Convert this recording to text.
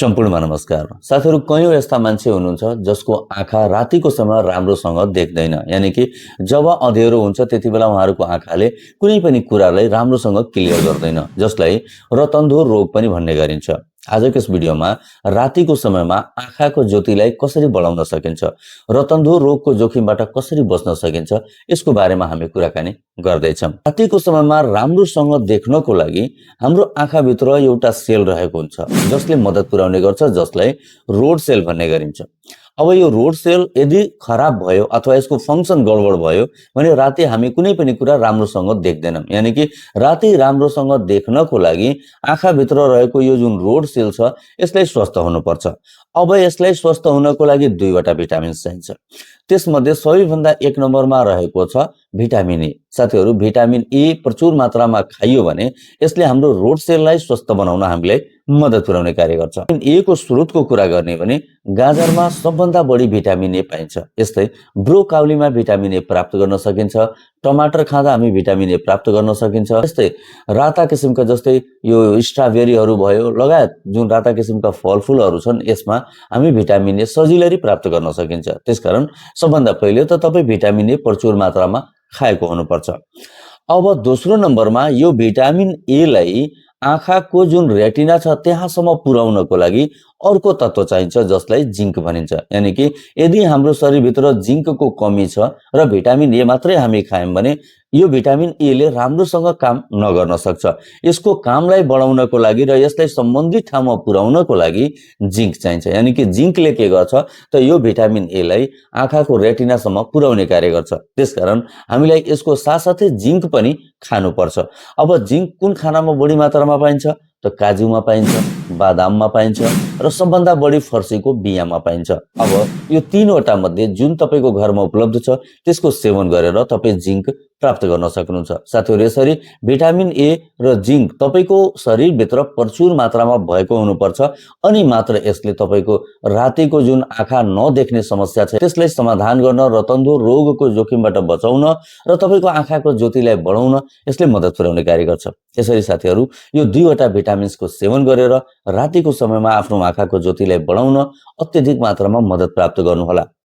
सम्पूर्णमा नमस्कार। साथीहरु, कयौं यस्ता मान्छे हुनुहुन्छ जसको आँखा रातिको समय राम्रोसँग देख्दैन। यानी कि जब अँध्यारो हुन्छ त्यतिबेला उहाँहरुको आँखाले कुनै पनि कुरालाई राम्रोसँग क्लियर गर्दैन, जसलाई रतन्धो रोग पनि भन्ने गरिन्छ। आजको यस भिडियोमा रातिको समयमा आँखाको ज्योतिलाई कसरी बढाउन सकिन्छ, रतन्धो रोगको जोखिमबाट कसरी बच्न सकिन्छ, यसको बारेमा हामी कुराकानी गर्दैछौं। रातिको समयमा राम्रोसँग देख्नको लागि हाम्रो आँखाभित्र एउटा सेल रहेको हुन्छ जसले मद्दत पुर्याउने गर्छ, जसलाई रोड सेल भन्ने गरिन्छ। अब यो रोड सेल यदि खराब भयो अथवा यसको फंक्सन गडबड भयो भने राति हामी कुनै पनि कुरा राम्रोसँग देख्दैनौं। यानी कि राति राम्रोसँग देख्नको लागि आँखाभित्र रहेको यो जुन रोड सेल छ यसलाई स्वस्थ हुनुपर्छ। अब यसलाई स्वस्थ हुनको लागि दुईवटा भिटामिन चाहिन्छ। त्यसमध्ये सबैभन्दा एक नम्बरमा रहेको छ भिटामिन ए। साथीहरु, भिटामिन ए प्रचुर मात्रामा खाइयो भने यसले हाम्रो रोड सेललाई स्वस्थ बनाउन हामीलाई मद्दत पुर्याउने कार्य गर्छ। ए को स्रोतको कुरा गर्ने भने गाजरमा सबभन्दा बढी भिटामिन ए पाइन्छ। यस्तै ब्रोकाउलीमा भिटामिन ए प्राप्त गर्न सकिन्छ। टमाटर खाँदा हामी भिटामिन ए प्राप्त गर्न सकिन्छ। यस्तै राता किसिमका जस्तै यो स्ट्रबेरीहरु भयो लगायत जुन राता किसिमका फलफुलहरु छन् यसमा हामी भिटामिन ए सजिलै प्राप्त गर्न सकिन्छ। त्यसकारण सबभन्दा पहिले त तपाई भिटामिन ए प्रचुर मात्रामा खाएको हुनुपर्छ। अब दोस्रो नम्बरमा यो भिटामिन ए लाई आँखाको जुन रेटिना छ त्यहाँसम्म पुर्याउनको लागि अर्को तत्व चाहिन्छ जसलाई जिंक भनिन्छ। यानी कि यदि हाम्रो शरीरभित्र जिंकको कमी छ र भिटामिन ए मात्रै हामी खायौं भने यो भिटामिन ए ले राम्रोसँग काम नगर्न सक्छ। यसको कामलाई बढाउनको लागि र यसलाई सम्बन्धित ठाउँमा पुर्याउनको लागि जिंक चाहिन्छ। यानी कि जिंकले के गर्छ त यो भिटामिन ए लाई आँखाको रेटिनासम्म पुर्याउने कार्य गर्छ। त्यसकारण हामीलाई यसको साथसाथै जिंक पनि खानुपर्छ। अब जिंक कुन खानामा बढी मात्रामा पाइन्छ त काजुमा पाइन्छ, बादाममा पाइन्छ र सबभन्दा बढी फर्सीको बियामा पाइन्छ। अब यो तीनवटा मध्ये जुन तपाईको घरमा उपलब्ध छ त्यसको सेवन गरेर तपाई जिंक प्राप्त गर्न सक्नुहुन्छ। साथीहरु, यसरी भिटामिन ए र जिंक तपाईको शरीरभित्र प्रचुर मात्रामा भएको हुनुपर्छ अनि मात्र यसले तपाईको रातिको जुन आँखा नदेख्ने समस्या छ त्यसलाई समाधान गर्न, रतन्धो रोगको जोखिमबाट बचाउन र तपाईको आँखाको ज्योतिलाई बढाउन यसले मद्दत पुर्याउने कार्य गर्छ। यसरी साथीहरु, यो दुईवटा भिटामिन्सको सेवन गरेर रातिको समयमा आफ्नो आँखाको ज्योतिलाई बढाउन अत्यधिक मात्रामा मद्दत प्राप्त गर्नुहोला।